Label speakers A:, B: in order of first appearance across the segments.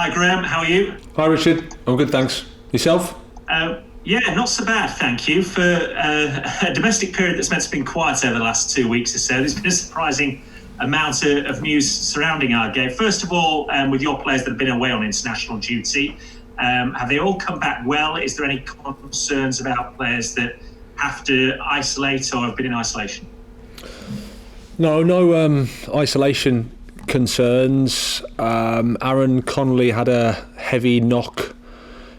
A: Hi Graham, how are you?
B: Hi Richard, I'm good, thanks. Yourself?
A: Yeah, not so bad, thank you. For a domestic period that's meant to have been quiet over the last 2 weeks or so, there's been a surprising amount of news surrounding our game. First of all, with your players that have been away on international duty, have they all come back well? Is there any concerns about players that have to isolate or have been in isolation?
B: No isolation concerns. Aaron Connolly had a heavy knock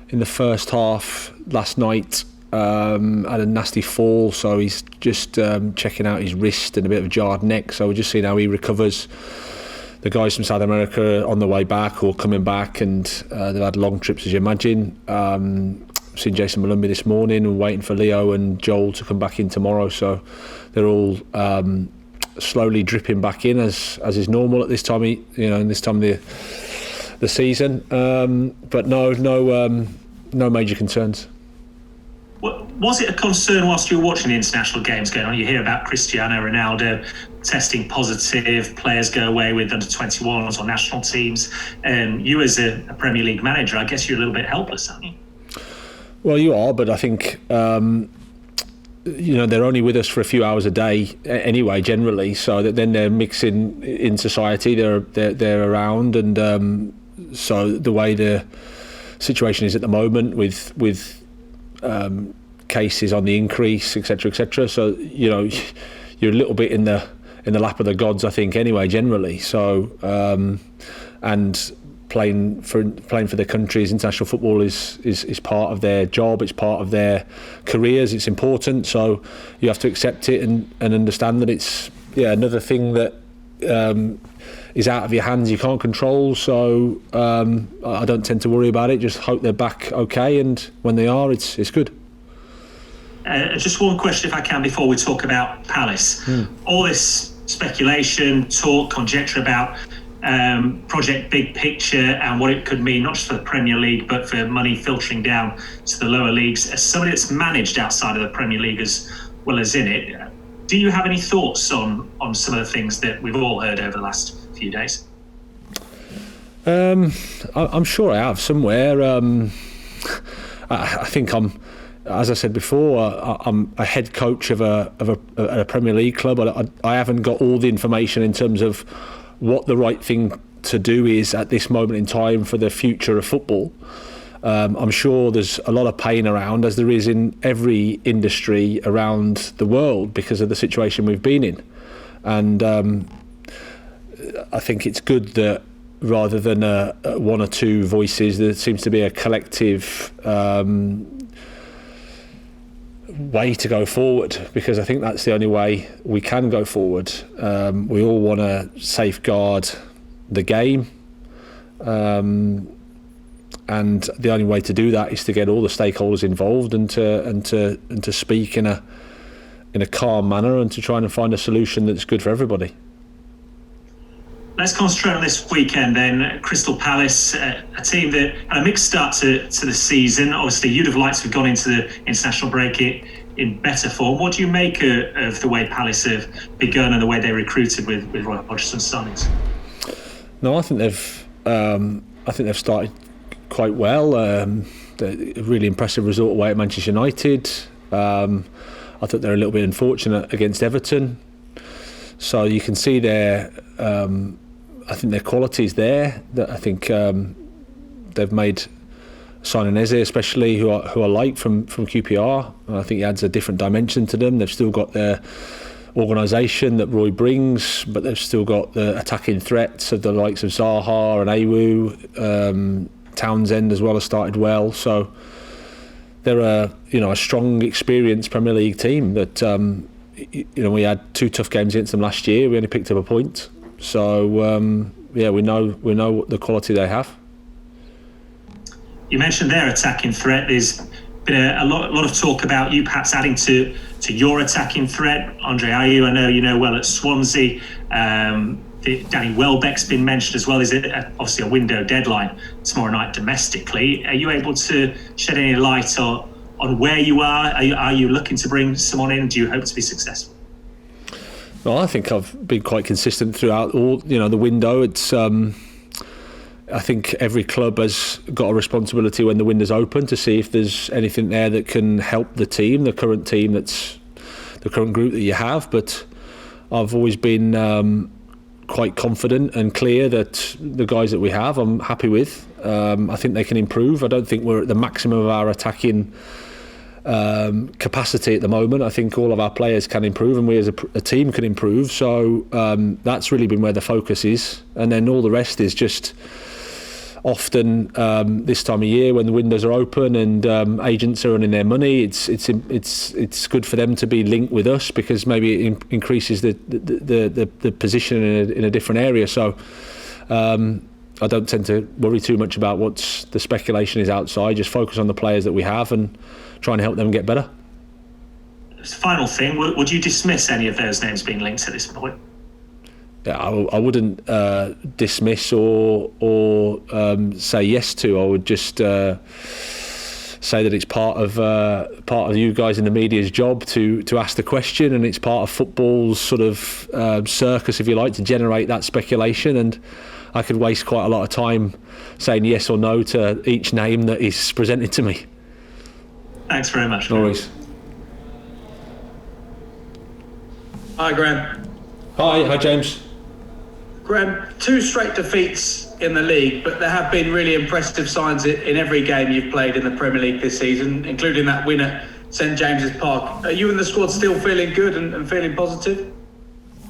B: in the first half last night, had a nasty fall, so he's just checking out his wrist and a bit of a jarred neck, so we're just seeing how he recovers. The guys from South America on the way back or coming back, and they've had long trips, as you imagine. Seen Jason Malumbi this morning and waiting for Leo and Joel to come back in tomorrow, so they're all slowly dripping back in as is normal at this time, in this time of the season. But no major concerns.
A: Was it a concern whilst you were watching the international games going on? You hear about Cristiano Ronaldo testing positive, players go away with under 21s or national teams. You as a Premier League manager, I guess you're a little bit helpless, aren't you?
B: Well, you are, but I think they're only with us for a few hours a day anyway, generally. So that then they're mixing in society, they're around, and so the way the situation is at the moment with cases on the increase, etc. So you're a little bit in the lap of the gods, I think, anyway, generally. So and playing for their countries, international football is part of their job. It's part of their careers. It's important. So you have to accept it and understand that it's another thing that is out of your hands. You can't control. So I don't tend to worry about it. Just hope they're back okay, and when they are, it's good.
A: Just one question, if I can, before we talk about Palace. All this speculation, talk, conjecture about Project Big Picture and what it could mean, not just for the Premier League, but for money filtering down to the lower leagues. As somebody that's managed outside of the Premier League as well as in it, do you have any thoughts on some of the things that we've all heard over the last few days?
B: I'm sure I have somewhere. I think as I said before, I'm a head coach of a Premier League club. I haven't got all the information in terms of what the right thing to do is at this moment in time for the future of football. I'm sure there's a lot of pain around, as there is in every industry around the world, because of the situation we've been in. And I think it's good that rather than one or two voices, there seems to be a collective way to go forward, because I think that's the only way we can go forward. We all want to safeguard the game, and the only way to do that is to get all the stakeholders involved and to speak in a calm manner and to try and find a solution that's good for everybody.
A: Let's concentrate on this weekend then. Crystal Palace, a team that had a mixed start to the season. Obviously, you'd have liked to have gone into the international break in better form. What do you make of the way Palace have begun and the way they recruited with Roy Hodgson's signings?
B: No, I think they've started quite well. A really impressive result away at Manchester United. I thought they're a little bit unfortunate against Everton. So you can see I think their quality is there. I think they've made signing Eze, especially who I like from QPR. I think he adds a different dimension to them. They've still got their organisation that Roy brings, but they've still got the attacking threats of the likes of Zaha and Ayew. Townsend as well has started well. So they're a strong, experienced Premier League team that. We had 2 tough games against them last year. We only picked up a point. So we know the quality they have.
A: You mentioned their attacking threat. There's been a lot of talk about you perhaps adding to your attacking threat. Andre Ayew, I know you know well at Swansea. Danny Welbeck's been mentioned as well. Is it obviously a window deadline tomorrow night domestically? Are you able to shed any light on where you are? Are you looking to bring someone in? Do you hope to be successful?
B: Well, I think I've been quite consistent throughout all the window. It's I think every club has got a responsibility when the window's open to see if there's anything there that can help the current team, that's the current group that you have. But I've always been quite confident and clear that the guys that we have, I'm happy with. I think they can improve. I don't think we're at the maximum of our attacking capacity at the moment. I think all of our players can improve, and we as a team can improve. So that's really been where the focus is, and then all the rest is just often this time of year when the windows are open and agents are earning their money. It's good for them to be linked with us, because maybe it increases the position in a different area. So I don't tend to worry too much about what the speculation is outside. Just focus on the players that we have and try and help them get better.
A: Final thing, would you dismiss any of those names being linked at this point?
B: Yeah, I wouldn't dismiss or say yes to. I would just say that it's part of you guys in the media's job to ask the question, and it's part of football's sort of circus, if you like, to generate that speculation. And I could waste quite a lot of time saying yes or no to each name that is presented to me.
A: Thanks very much.
B: No worries.
C: Hi, Graham.
B: Hi, James.
C: Graham, 2 straight defeats in the league, but there have been really impressive signs in every game you've played in the Premier League this season, including that win at St James's Park. Are you and the squad still feeling good and feeling positive?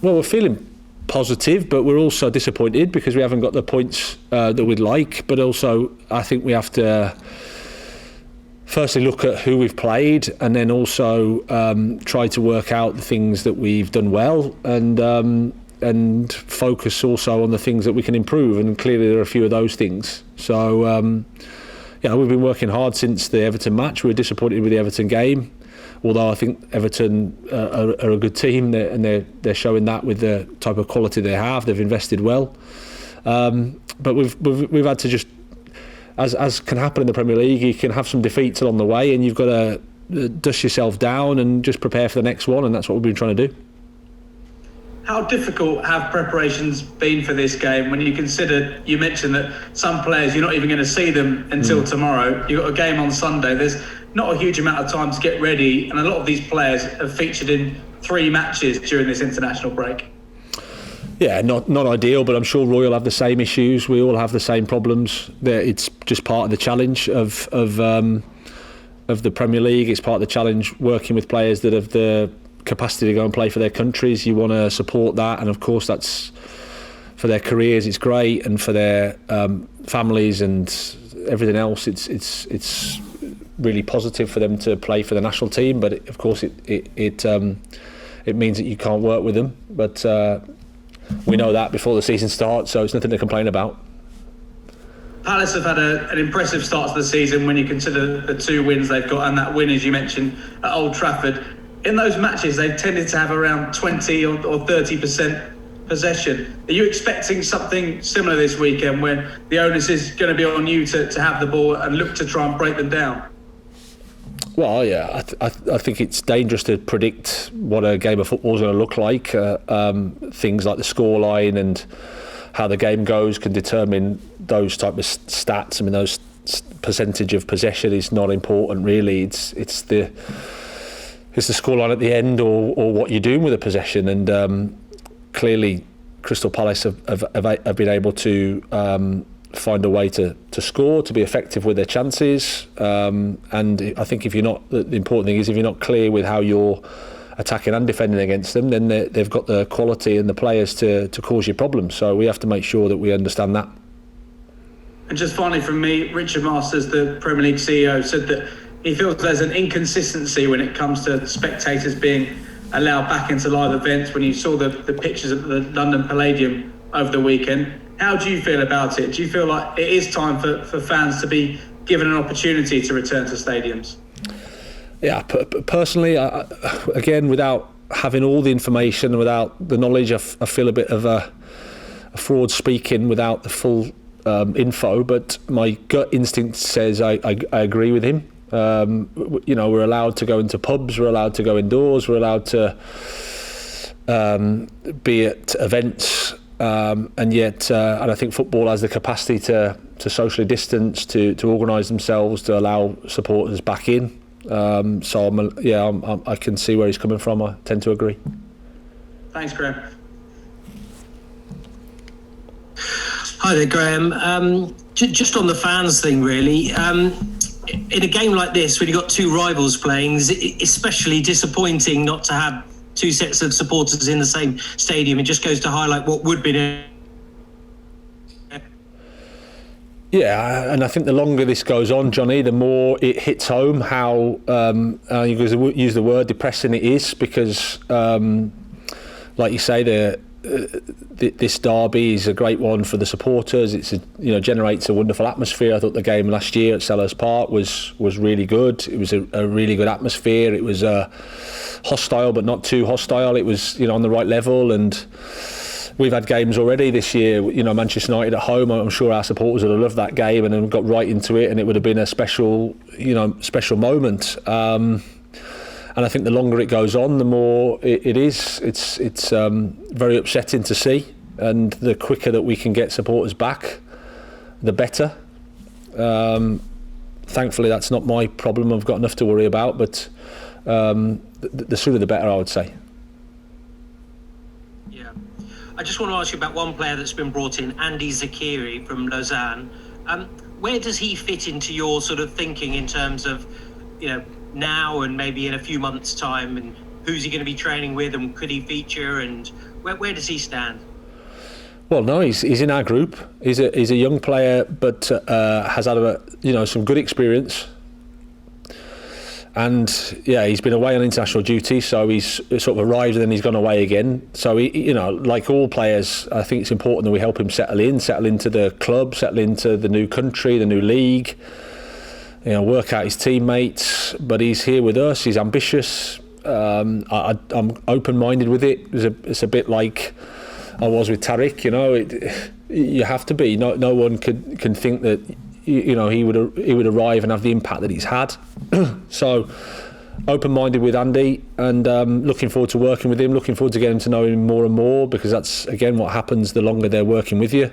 B: Well, we're feeling positive, but we're also disappointed because we haven't got the points that we'd like. But also, I think we have to firstly look at who we've played, and then also try to work out the things that we've done well, and focus also on the things that we can improve. And clearly there are a few of those things. So we've been working hard since the Everton match. We were disappointed with the Everton game, although I think Everton are a good team, and they're showing that with the type of quality they have. They've invested well, but we've had to just, as can happen in the Premier League, you can have some defeats along the way, and you've got to dust yourself down and just prepare for the next one, and that's what we've been trying to do.
C: How difficult have preparations been for this game when you consider, you mentioned that some players you're not even going to see them until tomorrow. You've got a game on Sunday. There's not a huge amount of time to get ready, and a lot of these players have featured in 3 matches during this international break.
B: Yeah, not ideal, but I'm sure Roy will have the same issues. We all have the same problems. It's just part of the challenge of the Premier League. It's part of the challenge working with players that have the capacity to go and play for their countries. You want to support that, and of course that's for their careers. It's great, and for their families and everything else. It's really positive for them to play for the national team. But of course it means that you can't work with them. But we know that before the season starts, so it's nothing to complain about.
C: Palace have had an impressive start to the season when you consider the 2 wins they've got, and that win, as you mentioned, at Old Trafford. In those matches, they've tended to have around 20 or 30% possession. Are you expecting something similar this weekend, when the onus is going to be on you to have the ball and look to try and break them down?
B: Well, yeah, I think it's dangerous to predict what a game of football is going to look like. Things like the scoreline and how the game goes can determine those type of stats. I mean, those percentage of possession is not important, really. It's the scoreline at the end, or what you're doing with the possession. And clearly, Crystal Palace have been able to find a way to score, to be effective with their chances. And I think the important thing is, if you're not clear with how you're attacking and defending against them, then they've got the quality and the players to cause you problems. So we have to make sure that we understand that.
C: And just finally from me, Richard Masters, the Premier League CEO, said that he feels there's an inconsistency when it comes to spectators being allowed back into live events. When you saw the pictures of the London Palladium over the weekend, how do you feel about it? Do you feel like it is time for fans to be given an opportunity to return to stadiums?
B: Yeah, personally, again, without having all the information, without the knowledge, I feel a bit of a fraud speaking without the full info. But my gut instinct says I agree with him. We're allowed to go into pubs, we're allowed to go indoors, we're allowed to be at events and I think football has the capacity to socially distance, to organise themselves, to allow supporters back in. I can see where he's coming from. I tend to agree.
C: Thanks, Graham.
D: Hi there, Graham. Just on the fans thing, really. In a game like this, when you've got two rivals playing, is it especially disappointing not to have two sets of supporters in the same stadium? It just goes to highlight what would be.
B: Yeah, and I think the longer this goes on, Johnny, the more it hits home how, you use the word, depressing it is, because, like you say, this derby is a great one for the supporters. Generates a wonderful atmosphere. I thought the game last year at Selhurst Park was really good. It was a really good atmosphere. It was hostile, but not too hostile. It was on the right level, and we've had games already this year, Manchester United at home. I'm sure our supporters would have loved that game and then got right into it, and it would have been a special moment. And I think the longer it goes on, the more it is. It's very upsetting to see, and the quicker that we can get supporters back, the better. Thankfully, that's not my problem. I've got enough to worry about, but the sooner the better, I would say.
D: I just want to ask you about one player that's been brought in, Andy Zakiri from Lausanne. Where does he fit into your sort of thinking in terms of, now and maybe in a few months' time, and who's he going to be training with, and could he feature, and where does he stand?
B: Well, no, he's in our group. He's a young player, but has had some good experience. And he's been away on international duty, so he's sort of arrived and then he's gone away again. So he, like all players, I think it's important that we help him settle into the club, settle into the new country, the new league. Work out his teammates. But he's here with us. He's ambitious. I'm open-minded with it. It's a bit like I was with Tariq. You have to be. No one can think that he would arrive and have the impact that he's had. So open-minded with Andy, and looking forward to working with him, looking forward to getting to know him more and more, because that's again what happens the longer they're working with you.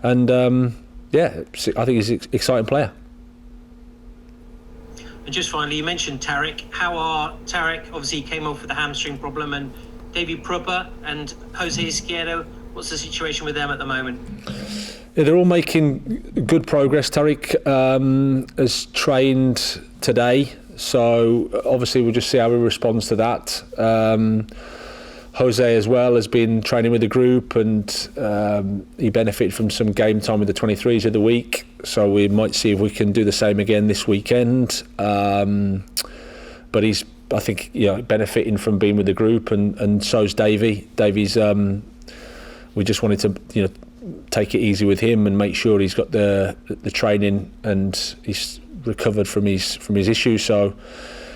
B: And I think he's an exciting player.
D: And just finally, you mentioned Tariq. How are Tariq? Obviously, he came off with a hamstring problem, and David Prupper and Jose Izquierdo. What's the situation with them at the moment?
B: Yeah, they're all making good progress. Tariq has trained today, so obviously we'll just see how he responds to that. Jose as well has been training with the group, and he benefited from some game time with the 23s of the week, so we might see if we can do the same again this weekend. But he's, I think, benefiting from being with the group, and so's Davey. Davey's we just wanted to take it easy with him and make sure he's got the training and he's recovered from his issues. So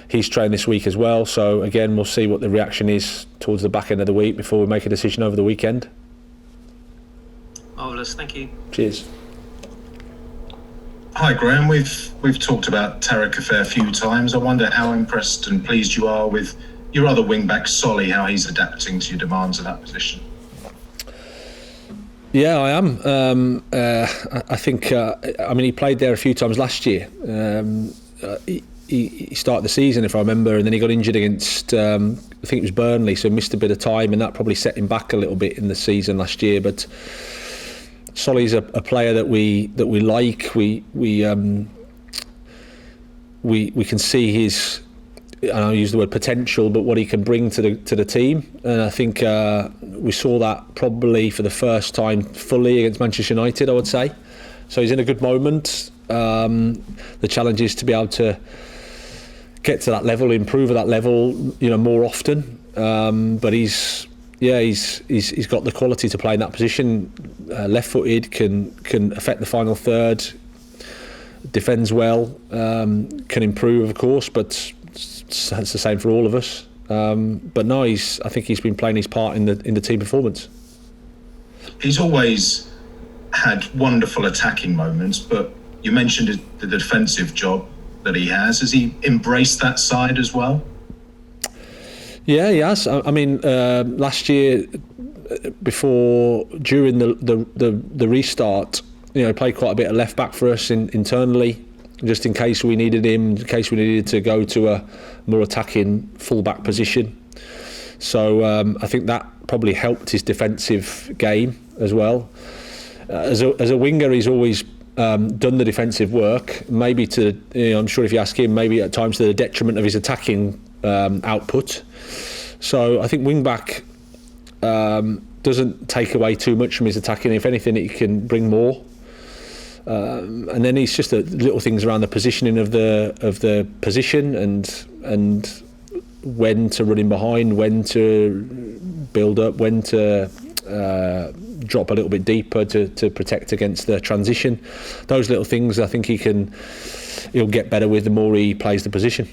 B: he's trained this week as well. So again, we'll see what the reaction is towards the back end of the week before we make a decision over the weekend.
D: Marvellous, thank you.
B: Cheers.
E: Hi Graham, we've talked about Tariq a fair few times. I wonder how impressed and pleased you are with your other wing-back, Solly, how he's adapting to your demands of that position.
B: Yeah, I am. I think, he played there a few times last year. He started the season, if I remember, and then he got injured against, I think it was Burnley, so missed a bit of time, and that probably set him back a little bit in the season last year. But Solly's a player that we like. We can see his, I don't use the word potential, but what he can bring to the team. And I think we saw that probably for the first time fully against Manchester United, I would say. So he's in a good moment. The challenge is to be able to get to that level, improve at that level, more often. But he's got the quality to play in that position. Left-footed, can affect the final third, defends well, can improve, of course, but it's the same for all of us. But no, I think he's been playing his part in the team performance.
E: He's always had wonderful attacking moments, but you mentioned the defensive job that he has. Has he embraced that side as well?
B: Yeah, he has. Last year during the restart, played quite a bit of left back for us internally, just in case we needed him, in case we needed to go to a more attacking full back position. So I think that probably helped his defensive game as well. As a winger, he's always done the defensive work. Maybe I'm sure if you ask him, maybe at times to the detriment of his attacking output. So I think wing back doesn't take away too much from his attacking. If anything, it can bring more. And then it's just the little things around the positioning of the position and when to run in behind, when to build up, when to drop a little bit deeper to protect against the transition. Those little things I think he'll get better with the more he plays the position.